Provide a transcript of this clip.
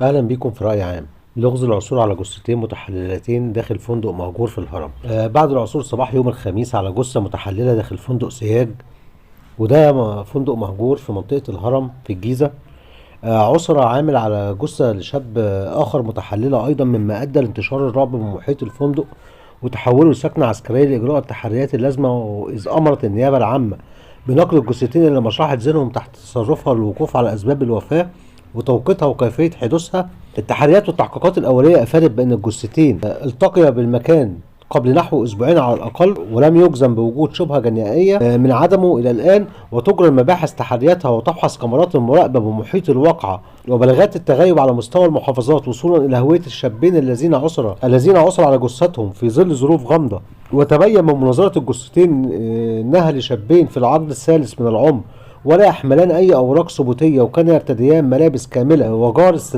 أهلا بيكم في رأي عام. لغز العثور على جثتين متحللتين داخل فندق مهجور في الهرم. بعد العثور صباح يوم الخميس على جثة متحللة داخل فندق سياج، وده فندق مهجور في منطقة الهرم في الجيزة. عثر عامل على جثة لشاب آخر متحللة أيضا، مما أدى لانتشار الرعب بمحيط الفندق وتحوله لسكنة عسكرية لإجراء التحريات اللازمة، إذ أمرت النيابة العامة بنقل الجثتين إلى مشرحة ذهنهم تحت تصرفها للوقوف على أسباب الوفاة وتوقيتها وكيفية حدوثها. التحريات والتحقيقات الأولية أفادت بأن الجثتين التقيا بالمكان قبل نحو أسبوعين على الأقل، ولم يجزم بوجود شبهة جنائية من عدمه إلى الآن، وتجرى المباحث تحرياتها وتفحص كاميرات المراقبة بمحيط الواقعة وبلاغات التغيب على مستوى المحافظات وصولا إلى هوية الشابين الذين عثر على جثتهم في ظل ظروف غامضة. وتبين من مناظرة الجثتين إنها لشابين في العقد الثالث من العمر، ولا يحملان أي أوراق ثبوتية، وكان يرتديان ملابس كاملة وجار استدعاء